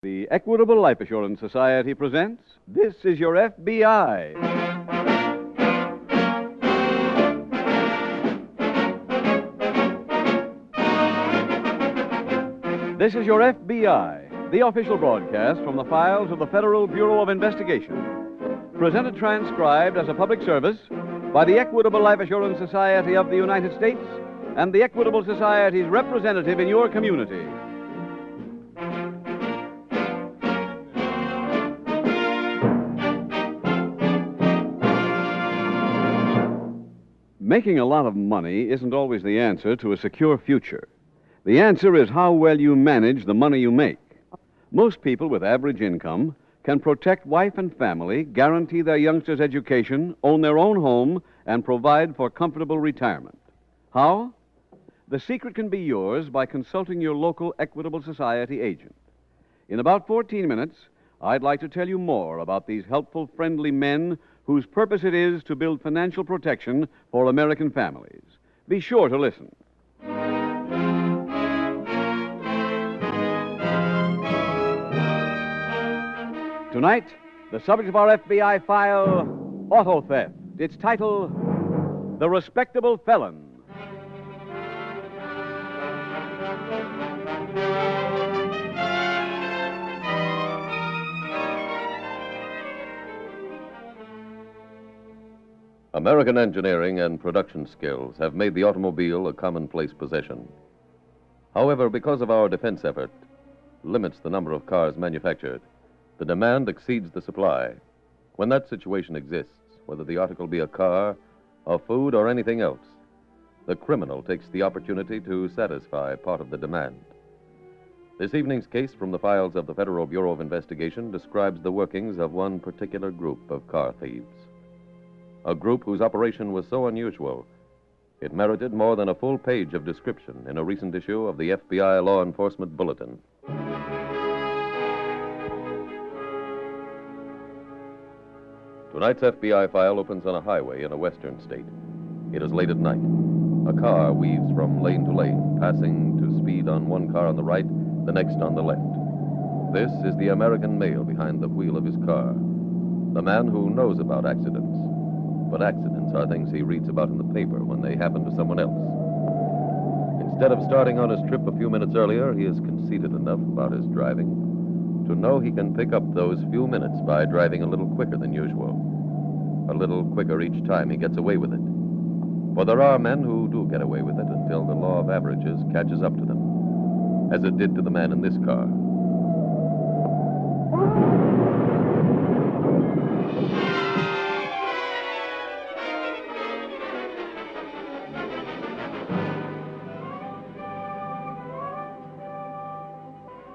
The Equitable Life Assurance Society presents This Is Your FBI. This is Your FBI, the official broadcast from the files of the Federal Bureau of Investigation. Presented transcribed as a public service by the Equitable Life Assurance Society of the United States and the Equitable Society's representative in your community. Making a lot of money isn't always the answer to a secure future. The answer is how well you manage the money you make. Most people with average income can protect wife and family, guarantee their youngsters' education, own their own home, and provide for comfortable retirement. How? The secret can be yours by consulting your local Equitable Society agent. In about 14 minutes, I'd like to tell you more about these helpful, friendly men whose purpose it is to build financial protection for American families. Be sure to listen. Tonight, the subject of our FBI file, auto theft. Its title, The Respectable Felon. American engineering and production skills have made the automobile a commonplace possession. However, because of our defense effort limits the number of cars manufactured, the demand exceeds the supply. When that situation exists, whether the article be a car, a food, or anything else, the criminal takes the opportunity to satisfy part of the demand. This evening's case from the files of the Federal Bureau of Investigation describes the workings of one particular group of car thieves. A group whose operation was so unusual, it merited more than a full page of description in a recent issue of the FBI Law Enforcement Bulletin. Tonight's FBI file opens on a highway in a western state. It is late at night. A car weaves from lane to lane, passing to speed on one car on the right, the next on the left. This is the American male behind the wheel of his car, the man who knows about accidents. But accidents are things he reads about in the paper when they happen to someone else. Instead of starting on his trip a few minutes earlier, he is conceited enough about his driving to know he can pick up those few minutes by driving a little quicker than usual. A little quicker each time he gets away with it. For there are men who do get away with it until the law of averages catches up to them, as it did to the man in this car.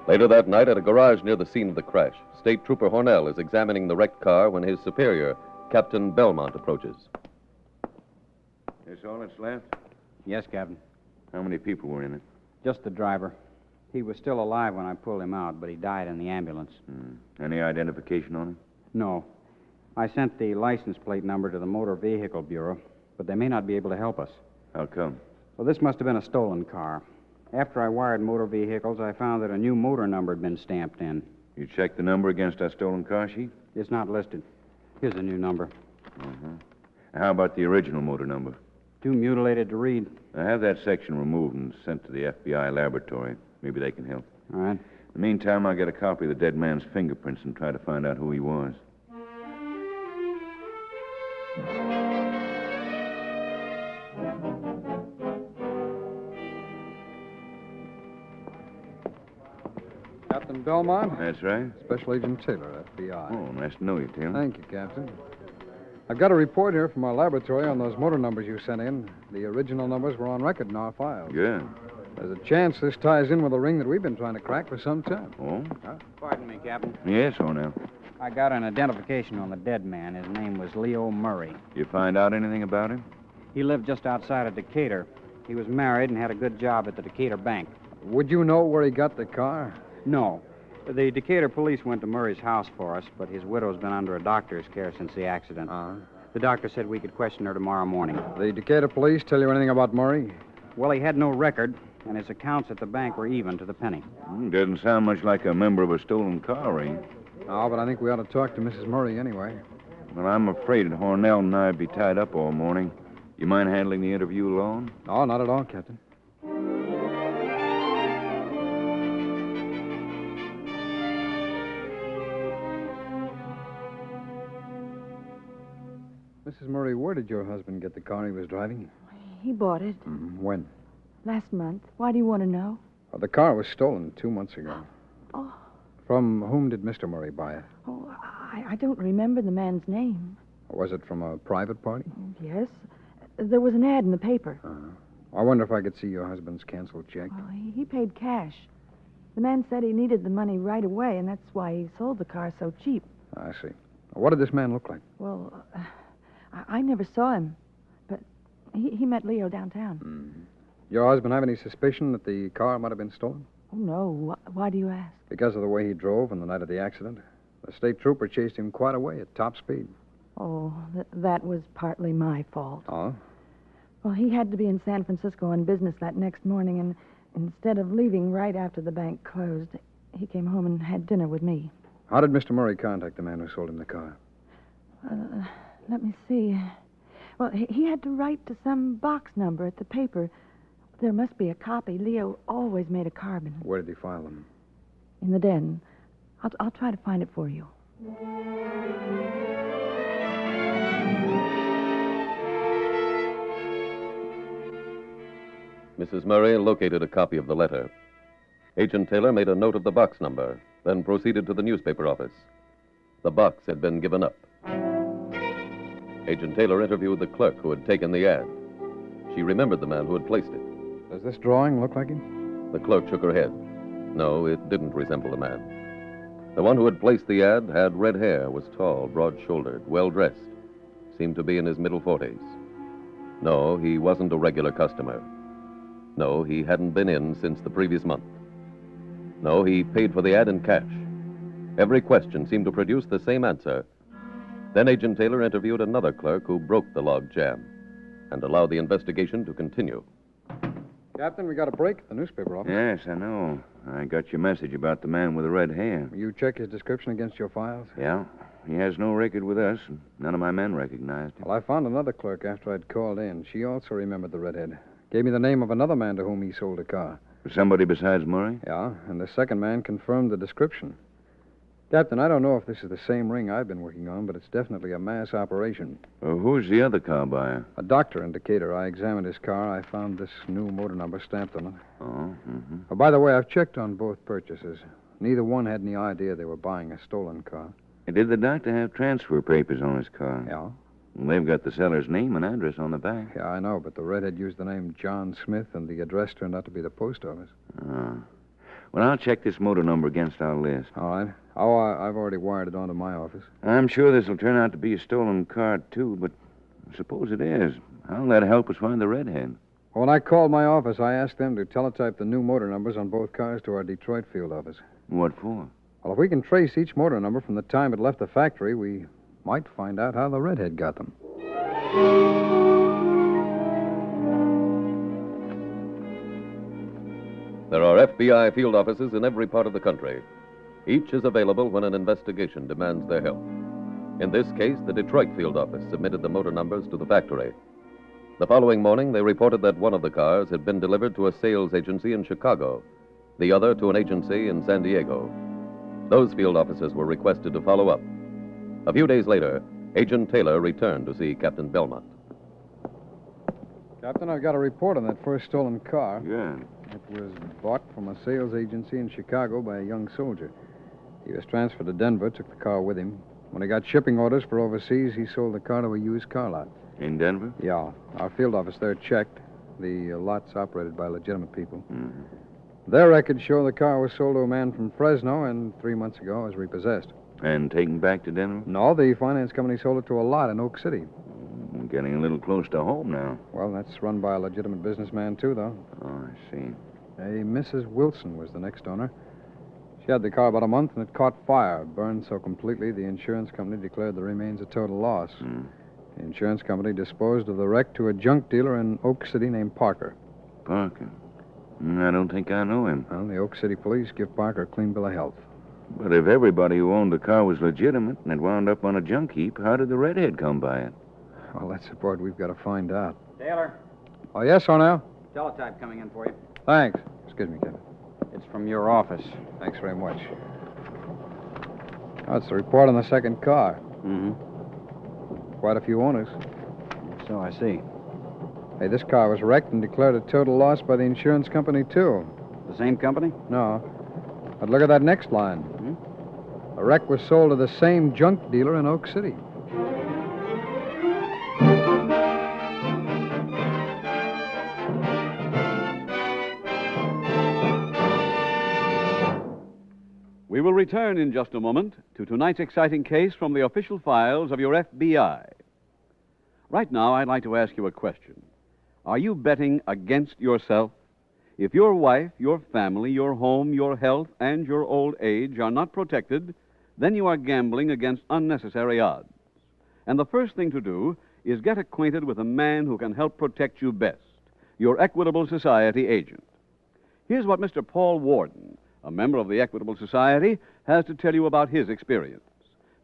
Later that night, at a garage near the scene of the crash, State Trooper Hornell is examining the wrecked car when his superior, Captain Belmont, approaches. This all that's left? Yes, Captain. How many people were in it? Just the driver. He was still alive when I pulled him out, but he died in the ambulance. Any identification on him? No. I sent the license plate number to the Motor Vehicle Bureau, but they may not be able to help us. How come? Well, this must have been a stolen car. After I wired motor vehicles, I found that a new motor number had been stamped in. You checked the number against that stolen car sheet? It's not listed. Here's a new number. How about the original motor number? Too mutilated to read. I have that section removed and sent to the FBI laboratory. Maybe they can help. All right. In the meantime, I'll get a copy of the dead man's fingerprints and try to find out who he was. Captain Belmont? That's right. Special Agent Taylor, FBI. Oh, nice to know you, Taylor. Thank you, Captain. I've got a report here from our laboratory on those motor numbers you sent in. The original numbers were on record in our files. Good. There's a chance this ties in with a ring that we've been trying to crack for some time. Oh? Pardon me, Captain. Yes, Hornell. I got an identification on the dead man. His name was Leo Murray. You find out anything about him? He lived just outside of Decatur. He was married and had a good job at the Decatur bank. Would you know where he got the car? No. The Decatur police went to Murray's house for us, but his widow's been under a doctor's care since the accident. The doctor said we could question her tomorrow morning. The Decatur police tell you anything about Murray? Well, he had no record. and his accounts at the bank were even to the penny. Doesn't sound much like a member of a stolen car ring. No, but I think we ought to talk to Mrs. Murray anyway. Well, I'm afraid that Hornell and I'd be tied up all morning. You mind handling the interview alone? No, not at all, Captain. Mrs. Murray, where did your husband get the car he was driving? He bought it When? last month. Why do you want to know? The car was stolen 2 months ago. Oh, From whom did Mr. Murray buy it? I don't remember the man's name. Was it from a private party? Yes. There was an ad in the paper. I wonder if I could see your husband's canceled check. Oh, he paid cash. The man said he needed the money right away, and that's why he sold the car so cheap. I see. What did this man look like? Well, I never saw him, but he met Leo downtown. Your husband have any suspicion that the car might have been stolen? Oh, no. Why do you ask? Because of the way he drove on the night of the accident. The state trooper chased him quite away at top speed. Oh, that was partly my fault. Oh? Well, he had to be in San Francisco on business that next morning, and instead of leaving right after the bank closed, he came home and had dinner with me. How did Mr. Murray contact the man who sold him the car? Let me see. Well, he had to write to some box number at the paper. There must be a copy. Leo always made a carbon. Where did he file them? In the den. I'll try to find it for you. Mrs. Murray located a copy of the letter. Agent Taylor made a note of the box number, then proceeded to the newspaper office. The box had been given up. Agent Taylor interviewed the clerk who had taken the ad. She remembered the man who had placed it. Does this drawing look like him? The clerk shook her head. No, it didn't resemble the man. The one who had placed the ad had red hair, was tall, broad-shouldered, well-dressed, seemed to be in his middle 40s. No, he wasn't a regular customer. No, he hadn't been in since the previous month. No, he paid for the ad in cash. Every question seemed to produce the same answer. Then Agent Taylor interviewed another clerk who broke the log jam and allowed the investigation to continue. Captain, we got a break at the newspaper office. Yes, I know. I got your message about the man with the red hair. You check his description against your files? Yeah. He has no record with us, and none of my men recognized him. Well, I found another clerk after I'd called in. She also remembered the redhead. Gave me the name of another man to whom he sold a car. Somebody besides Murray? Yeah, and the second man confirmed the description. Captain, I don't know if this is the same ring I've been working on, but it's definitely a mass operation. Who's the other car buyer? A doctor in Decatur. I examined his car. I found this new motor number stamped on it. Oh, Oh, by the way, I've checked on both purchases. Neither one had any idea they were buying a stolen car. Did the doctor have transfer papers on his car? Yeah? Well, they've got the seller's name and address on the back. Yeah, I know, but the redhead used the name John Smith, and the address turned out to be the post office. Well, I'll check this motor number against our list. All right. Oh, I've already wired it onto my office. I'm sure this will turn out to be a stolen car, too, but suppose it is. How'll that help us find the redhead? When I called my office, I asked them to teletype the new motor numbers on both cars to our Detroit field office. What for? Well, if we can trace each motor number from the time it left the factory, we might find out how the redhead got them. There are FBI field offices in every part of the country. Each is available when an investigation demands their help. In this case, the Detroit field office submitted the motor numbers to the factory. The following morning, they reported that one of the cars had been delivered to a sales agency in Chicago, the other to an agency in San Diego. Those field officers were requested to follow up. A few days later, Agent Taylor returned to see Captain Belmont. Captain, I've got a report on that first stolen car. Good. It was bought from a sales agency in Chicago by a young soldier. He was transferred to Denver, took the car with him. When he got shipping orders for overseas, he sold the car to a used car lot. In Denver? Yeah. Our field office there checked. The lot's operated by legitimate people. Mm-hmm. Their records show the car was sold to a man from Fresno and 3 months ago was repossessed. And taken back to Denver? No, the finance company sold it to a lot in Oak City. We're getting a little close to home now. Well, that's run by a legitimate businessman, too, though. Oh, I see. A Mrs. Wilson was the next owner. She had the car about a month, and it caught fire. Burned so completely, the insurance company declared the remains a total loss. The insurance company disposed of the wreck to a junk dealer in Oak City named Parker. Parker. I don't think I know him. Well, the Oak City police give Parker a clean bill of health. But if everybody who owned the car was legitimate and it wound up on a junk heap, how did the redhead come by it? Well, that's the part we've got to find out. Taylor, Oh, yes, Ornell? teletype coming in for you. Thanks. Excuse me, Kevin. It's from your office. Thanks very much. Oh, it's the report on the second car. Mm-hmm. Quite a few owners. So I see. Hey, this car was wrecked and declared a total loss by the insurance company, too. The same company? No. But look at that next line. The wreck was sold to the same junk dealer in Oak City. We will return in just a moment to tonight's exciting case from the official files of your FBI. Right now, I'd like to ask you a question. Are you betting against yourself? If your wife, your family, your home, your health, and your old age are not protected, then you are gambling against unnecessary odds. And the first thing to do is get acquainted with a man who can help protect you best, your Equitable Society agent. Here's what Mr. Paul Warden, a member of the Equitable Society, has to tell you about his experience.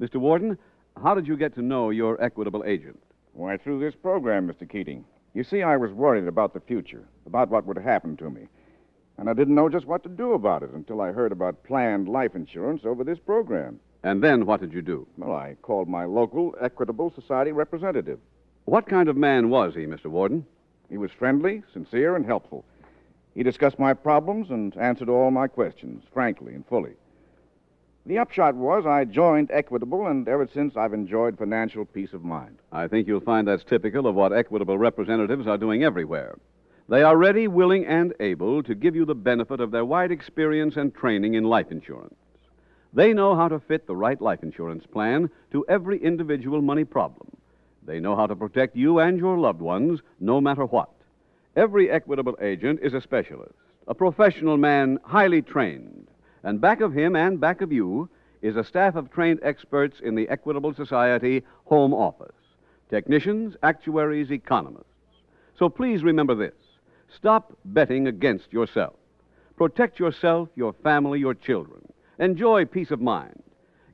Mr. Warden, how did you get to know your Equitable agent? Why, through this program, Mr. Keating. You see, I was worried about the future, about what would happen to me. And I didn't know just what to do about it until I heard about planned life insurance over this program. And then what did you do? Well, I called my local Equitable Society representative. What kind of man was he, Mr. Warden? He was friendly, sincere, and helpful. He discussed my problems and answered all my questions, frankly and fully. The upshot was I joined Equitable, and ever since I've enjoyed financial peace of mind. I think you'll find that's typical of what Equitable representatives are doing everywhere. They are ready, willing, and able to give you the benefit of their wide experience and training in life insurance. They know how to fit the right life insurance plan to every individual money problem. They know how to protect you and your loved ones no matter what. Every Equitable agent is a specialist, a professional man highly trained. And back of him and back of you is a staff of trained experts in the Equitable Society Home Office. Technicians, actuaries, economists. So please remember this. Stop betting against yourself. Protect yourself, your family, your children. Enjoy peace of mind.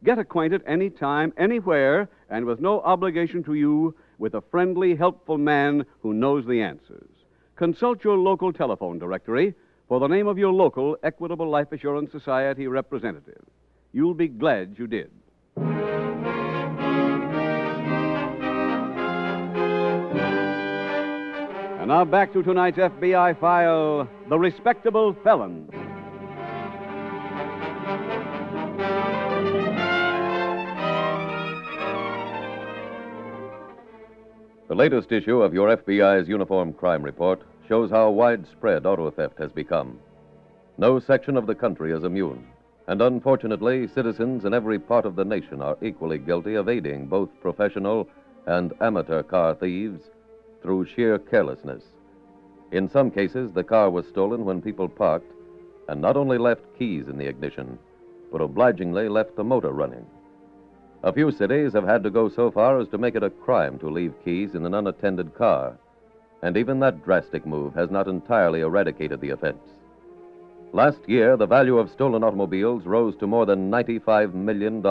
Get acquainted anytime, anywhere, and with no obligation to you with a friendly, helpful man who knows the answers. Consult your local telephone directory for the name of your local Equitable Life Assurance Society representative. You'll be glad you did. And now back to tonight's FBI file, The Respectable Felon. The latest issue of your FBI's Uniform Crime Report shows how widespread auto theft has become. No section of the country is immune, and unfortunately, citizens in every part of the nation are equally guilty of aiding both professional and amateur car thieves through sheer carelessness. In some cases, the car was stolen when people parked and not only left keys in the ignition, but obligingly left the motor running. A few cities have had to go so far as to make it a crime to leave keys in an unattended car, and even that drastic move has not entirely eradicated the offense. Last year, the value of stolen automobiles rose to more than $95 million.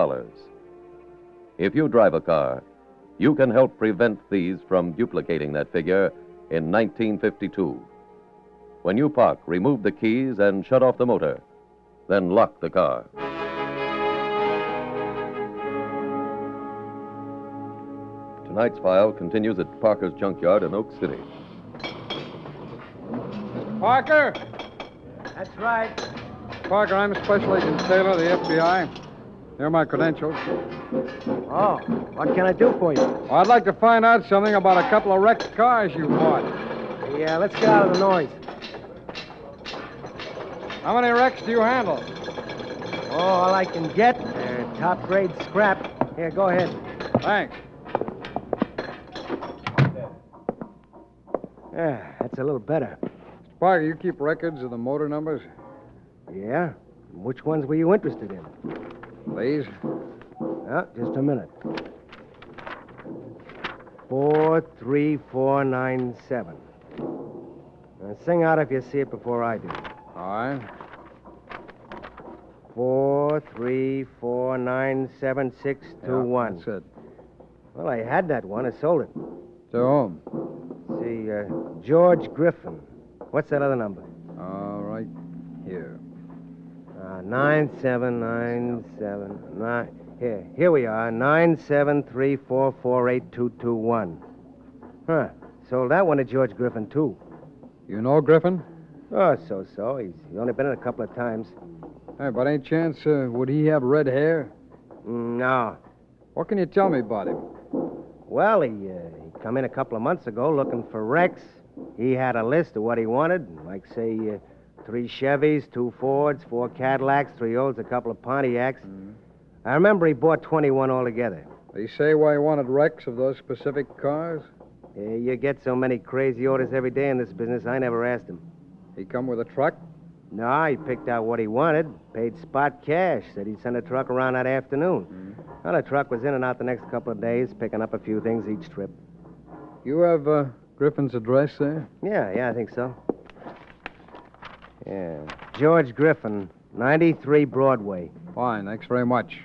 If you drive a car, you can help prevent thieves from duplicating that figure in 1952. When you park, remove the keys and shut off the motor, then lock the car. Tonight's file continues at Parker's Junkyard in Oak City. Parker! That's right. Parker, I'm Special Agent Taylor of the FBI. Here are my credentials. Oh, what can I do for you? Well, I'd like to find out something about a couple of wrecked cars you bought. Yeah, let's get out of the noise. How many wrecks do you handle? Oh, all I can get. They're top-grade scrap. Here, go ahead. Thanks. Yeah, that's a little better. Parker, you keep records of the motor numbers? Yeah? Which ones were you interested in? These? Just a minute. 43497. Sing out if you see it before I do. All right. 4, 3, 4, 9, 7, 6, 2, 1. That's it. Well, I had that one. I sold it. So, See, George Griffin. What's that other number? all right. Here. 97979. Here we are. 973448221. Huh. Sold that one to George Griffin, too. You know Griffin? Oh, so. He's only been in a couple of times. Hey, by any chance, would he have red hair? No. What can you tell me about him? Well, he come in a couple of months ago looking for wrecks. He had a list of what he wanted, like, say, 3 Chevys, 2 Fords, 4 Cadillacs, 3 Olds, a couple of Pontiacs. I remember he bought 21 altogether. Did he say why he wanted wrecks of those specific cars? You get so many crazy orders every day in this business, I never asked him. He come with a truck? No, he picked out what he wanted, paid spot cash, said he'd send a truck around that afternoon. Well, the truck was in and out the next couple of days, picking up a few things each trip. You have Griffin's address there? Yeah, I think so. Yeah. George Griffin, 93 Broadway. Fine, thanks very much.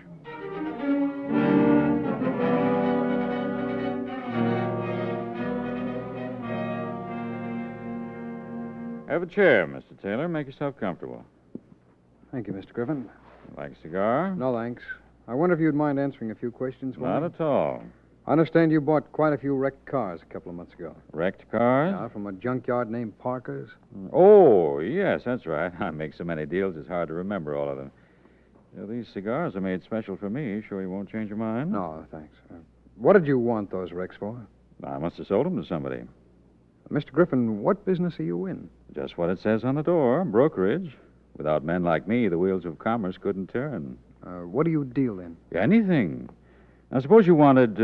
Have a chair, Mr. Taylor. Make yourself comfortable. Thank you, Mr. Griffin. Like a cigar? No, thanks. I wonder if you'd mind answering a few questions for Not me? at all. I understand you bought quite a few wrecked cars a couple of months ago. Wrecked cars? Yeah, from a junkyard named Parker's. Oh, yes, that's right. I make so many deals, it's hard to remember all of them. These cigars are made special for me. Sure you won't change your mind? No, thanks. What did you want those wrecks for? I must have sold them to somebody. Mr. Griffin, what business are you in? Just what it says on the door, brokerage. Without men like me, the wheels of commerce couldn't turn. What do you deal in? Anything. Now, suppose you wanted,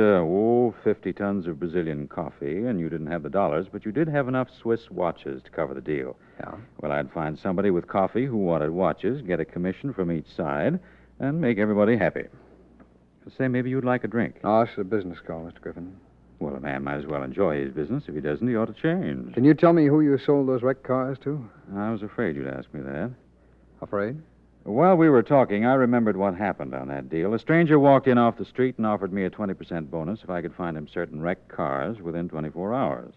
50 tons of Brazilian coffee, and you didn't have the dollars, but you did have enough Swiss watches to cover the deal. Yeah? Well, I'd find somebody with coffee who wanted watches, get a commission from each side, and make everybody happy. Say, maybe you'd like a drink. No, it's a business call, Mr. Griffin. Well, a man might as well enjoy his business. If he doesn't, he ought to change. Can you tell me who you sold those wrecked cars to? I was afraid you'd ask me that. Afraid? While we were talking, I remembered what happened on that deal. A stranger walked in off the street and offered me a 20% bonus if I could find him certain wrecked cars within 24 hours.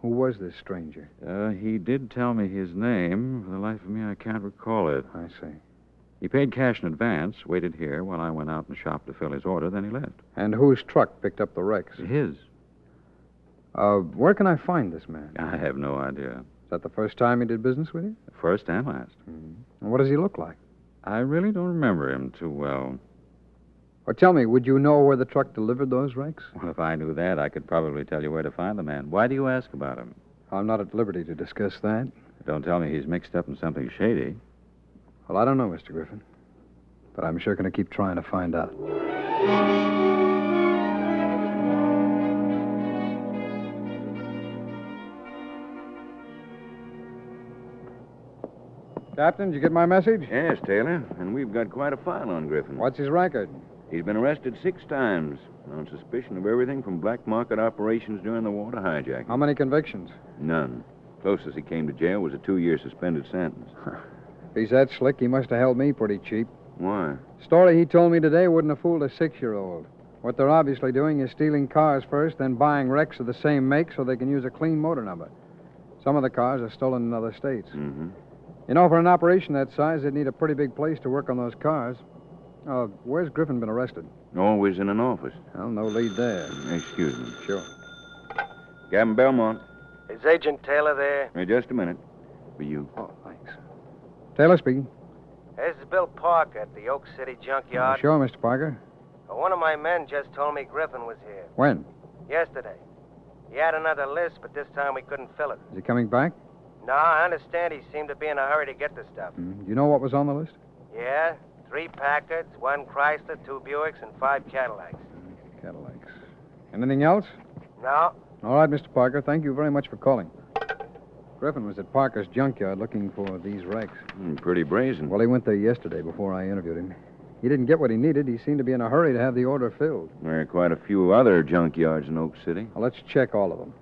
Who was this stranger? He did tell me his name. For the life of me, I can't recall it. I see. He paid cash in advance, waited here while I went out and shopped to fill his order, then he left. And whose truck picked up the wrecks? His. Where can I find this man? I have no idea. Is that the first time he did business with you? First and last. And what does he look like? I really don't remember him too well. Or tell me, would you know where the truck delivered those wrecks? Well, if I knew that, I could probably tell you where to find the man. Why do you ask about him? I'm not at liberty to discuss that. Don't tell me he's mixed up in something shady. Well, I don't know, Mr. Griffin. But I'm sure going to keep trying to find out. Captain, did you get my message? Yes, Taylor, and we've got quite a file on Griffin. What's his record? He's been arrested 6 times on suspicion of everything from black market operations during the water hijacking. How many convictions? None. Closest he came to jail was a 2-year suspended sentence. If he's that slick, he must have held me pretty cheap. Why? Story he told me today wouldn't have fooled a 6-year-old. What they're obviously doing is stealing cars first, then buying wrecks of the same make so they can use a clean motor number. Some of the cars are stolen in other states. Mm-hmm. You know, for an operation that size, they'd need a pretty big place to work on those cars. Where's Griffin been arrested? Always in an office. Well, no lead there. Excuse me. Sure. Captain Belmont. Is Agent Taylor there? Just a minute. For you. Oh, thanks. Taylor speaking. This is Bill Parker at the Oak City junkyard. Sure, Mr. Parker. One of my men just told me Griffin was here. When? Yesterday. He had another list, but this time we couldn't fill it. Is he coming back? No, I understand he seemed to be in a hurry to get the stuff. Do you know what was on the list? Yeah, 3 Packards, 1 Chrysler, 2 Buicks, and 5 Cadillacs. Cadillacs. Anything else? No. All right, Mr. Parker. Thank you very much for calling. Griffin was at Parker's junkyard looking for these wrecks. Pretty brazen. Well, he went there yesterday before I interviewed him. He didn't get what he needed. He seemed to be in a hurry to have the order filled. There are quite a few other junkyards in Oak City. Well, let's check all of them.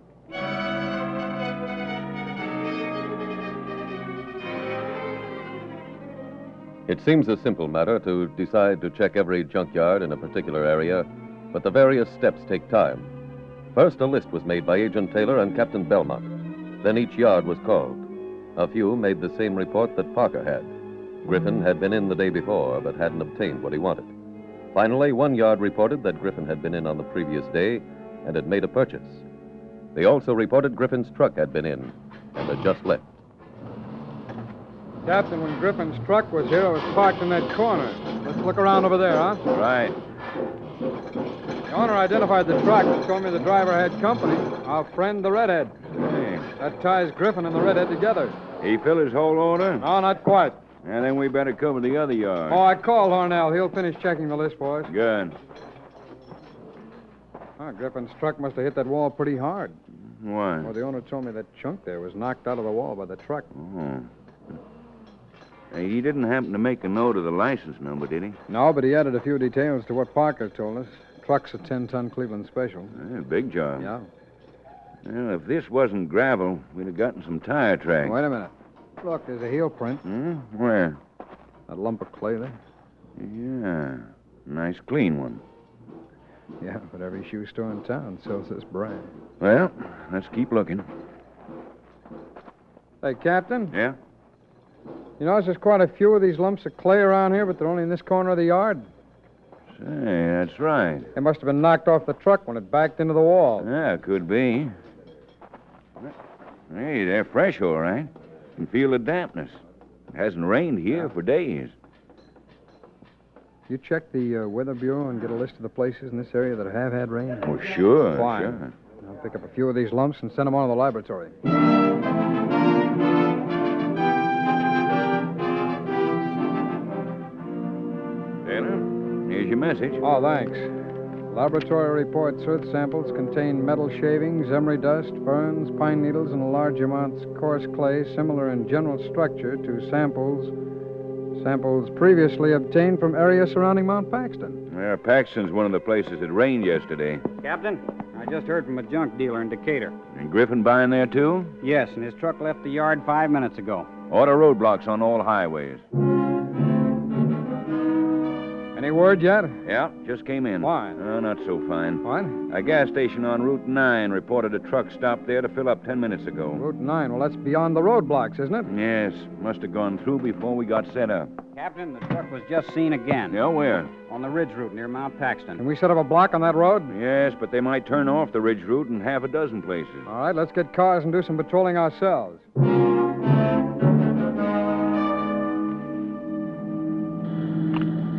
It seems a simple matter to decide to check every junkyard in a particular area, but the various steps take time. First, a list was made by Agent Taylor and Captain Belmont. Then each yard was called. A few made the same report that Parker had. Griffin had been in the day before, but hadn't obtained what he wanted. Finally, one yard reported that Griffin had been in on the previous day and had made a purchase. They also reported Griffin's truck had been in and had just left. Captain, when Griffin's truck was here, it was parked in that corner. Let's look around over there, huh? Right. The owner identified the truck and told me the driver had company. Our friend, the redhead. Hey. That ties Griffin and the redhead together. He fill his whole order? No, not quite. And then we better cover the other yard. Oh, I called Hornell. He'll finish checking the list for us. Good. Griffin's truck must have hit that wall pretty hard. Why? Well, the owner told me that chunk there was knocked out of the wall by the truck. Oh. He didn't happen to make a note of the license number, did he? No, but he added a few details to what Parker told us. Truck's a 10-ton Cleveland Special. Big job. Yeah. Well, if this wasn't gravel, we'd have gotten some tire tracks. Wait a minute. Look, there's a heel print. Where? That lump of clay there. Yeah. Nice clean one. Yeah, but every shoe store in town sells this brand. Well, let's keep looking. Hey, Captain. Yeah? You notice there's quite a few of these lumps of clay around here, but they're only in this corner of the yard. Say, that's right. They must have been knocked off the truck when it backed into the wall. Yeah, could be. Hey, they're fresh, all right. You can feel the dampness. It hasn't rained here for days. You check the Weather Bureau and get a list of the places in this area that have had rain? Oh, sure. Fine. Sure. I'll pick up a few of these lumps and send them on to the laboratory. Taylor, here's your message. Oh, thanks. Laboratory reports earth samples contain metal shavings, emery dust, ferns, pine needles, and large amounts of coarse clay similar in general structure to samples previously obtained from area surrounding Mount Paxton. Yeah, Paxton's one of the places it rained yesterday. Captain, I just heard from a junk dealer in Decatur. And Griffin buying there, too? Yes, and his truck left the yard 5 minutes ago. Order roadblocks on all highways. Any word yet? Yeah, just came in. Why? Oh, not so fine. What? A gas station on Route 9 reported a truck stopped there to fill up 10 minutes ago. Route 9. Well, that's beyond the roadblocks, isn't it? Yes, must have gone through before we got set up. Captain, the truck was just seen again. Yeah, where? On the ridge route near Mount Paxton. Can we set up a block on that road? Yes, but they might turn off the ridge route in half a dozen places. All right, let's get cars and do some patrolling ourselves.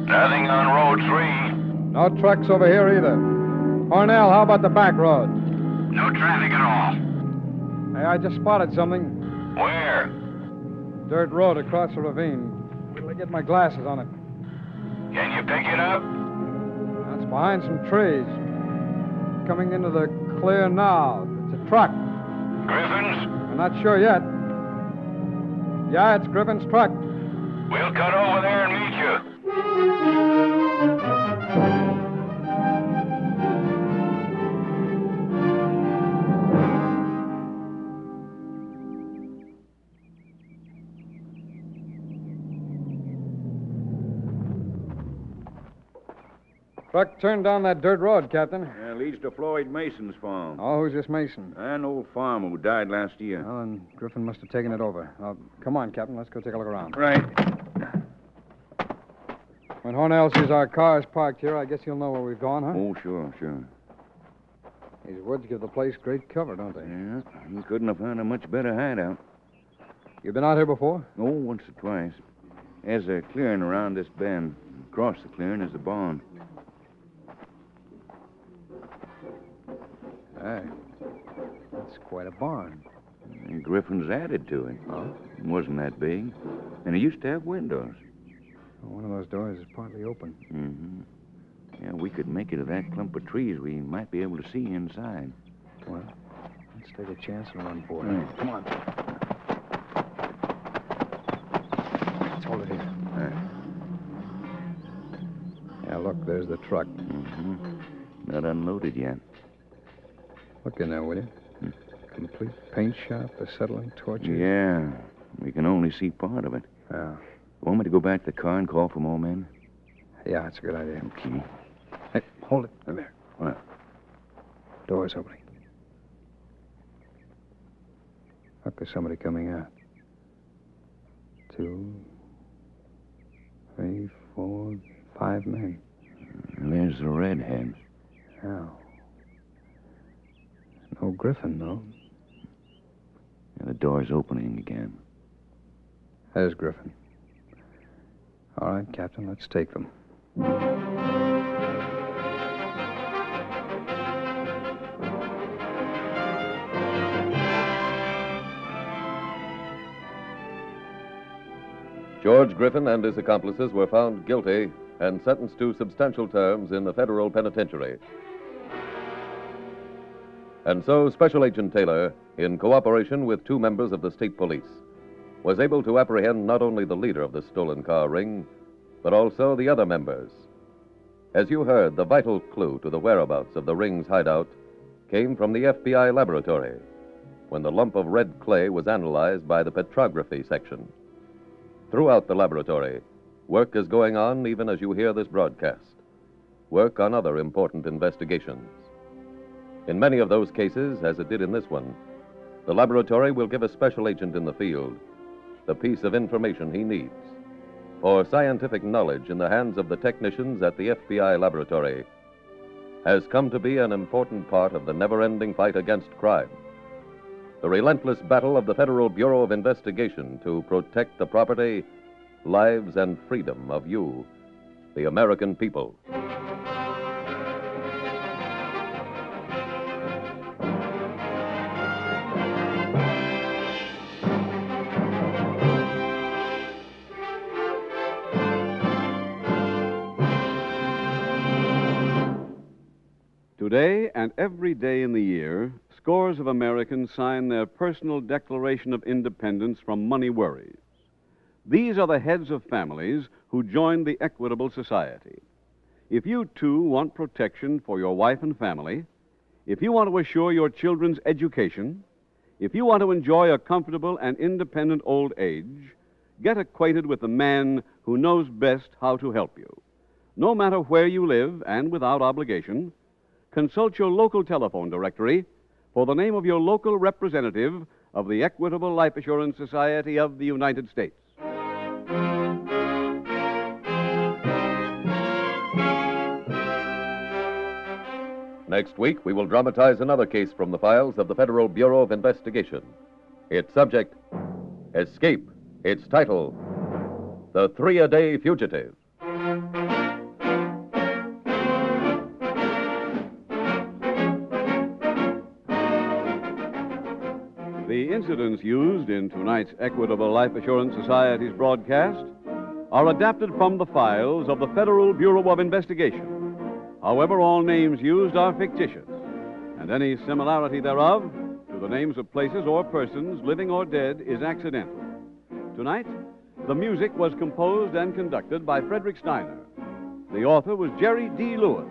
Nothing on Road 3. No trucks over here either. Hornell, how about the back road? No traffic at all. Hey, I just spotted something. Where? Dirt road across the ravine. Wait till I get my glasses on it. Can you pick it up? That's behind some trees. Coming into the clear now. It's a truck. Griffin's? I'm not sure yet. Yeah, it's Griffin's truck. We'll cut over there and meet you. Truck turned down that dirt road, Captain. Leads to Floyd Mason's farm. Oh, who's this Mason? An old farmer who died last year. Well, then Griffin must have taken it over. Come on, Captain. Let's go take a look around. Right. When Hornell sees our cars parked here, I guess he'll know where we've gone, huh? Oh, sure, sure. These woods give the place great cover, don't they? Yeah, he couldn't have found a much better hideout. You been out here before? Oh, once or twice. There's a clearing around this bend. Across the clearing is the barn. Hey, that's quite a barn. And Griffin's added to it. Oh? It wasn't that big. And it used to have windows. One of those doors is partly open. Mm-hmm. Yeah, we could make it to that clump of trees. We might be able to see inside. Well, let's take a chance and run for it. Right. Come on. Let's hold it here. All right. Yeah, look, there's the truck. Mm-hmm. Not unloaded yet. Look in there, will you? Complete paint shop, acetylene torches. Yeah, we can only see part of it. Yeah. Want me to go back to the car and call for more men? Yeah, it's a good idea. Okay. Hey, hold it. There. What? Door's opening. Look, there's somebody coming out. 2, 3, 4, 5 men. There's the redhead. Yeah. No Griffin, though. And the door's opening again. There's Griffin. All right, Captain, let's take them. George Griffin and his accomplices were found guilty and sentenced to substantial terms in the federal penitentiary. And so Special Agent Taylor, in cooperation with 2 members of the state police, was able to apprehend not only the leader of the stolen car ring, but also the other members. As you heard, the vital clue to the whereabouts of the ring's hideout came from the FBI laboratory when the lump of red clay was analyzed by the petrography section. Throughout the laboratory, work is going on even as you hear this broadcast. Work on other important investigations. In many of those cases, as it did in this one, the laboratory will give a special agent in the field the piece of information he needs. For scientific knowledge in the hands of the technicians at the FBI laboratory has come to be an important part of the never-ending fight against crime. The relentless battle of the Federal Bureau of Investigation to protect the property, lives, and freedom of you, the American people. Today and every day in the year, scores of Americans sign their personal Declaration of Independence from money worries. These are the heads of families who join the Equitable Society. If you, too, want protection for your wife and family, if you want to assure your children's education, if you want to enjoy a comfortable and independent old age, get acquainted with the man who knows best how to help you. No matter where you live and without obligation, consult your local telephone directory for the name of your local representative of the Equitable Life Assurance Society of the United States. Next week, we will dramatize another case from the files of the Federal Bureau of Investigation. Its subject, Escape. Its title, The 3-A-Day Fugitive. The incidents used in tonight's Equitable Life Assurance Society's broadcast are adapted from the files of the Federal Bureau of Investigation. However, all names used are fictitious, and any similarity thereof to the names of places or persons, living or dead, is accidental. Tonight, the music was composed and conducted by Frederick Steiner. The author was Jerry D. Lewis.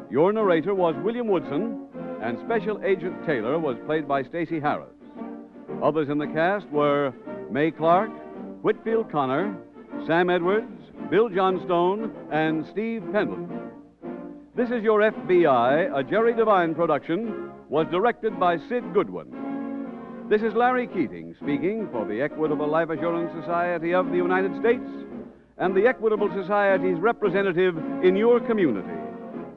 Your narrator was William Woodson, and Special Agent Taylor was played by Stacey Harris. Others in the cast were May Clark, Whitfield Connor, Sam Edwards, Bill Johnstone, and Steve Pendleton. This Is Your FBI, a Jerry Devine production, was directed by Sid Goodwin. This is Larry Keating speaking for the Equitable Life Assurance Society of the United States and the Equitable Society's representative in your community,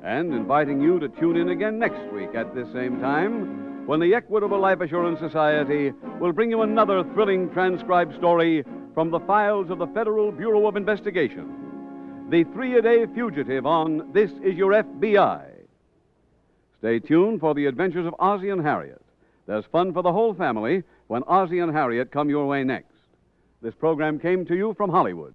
and inviting you to tune in again next week at this same time when the Equitable Life Assurance Society will bring you another thrilling transcribed story from the files of the Federal Bureau of Investigation. The 3-A-Day Fugitive on This Is Your FBI. Stay tuned for the adventures of Ozzie and Harriet. There's fun for the whole family when Ozzie and Harriet come your way next. This program came to you from Hollywood.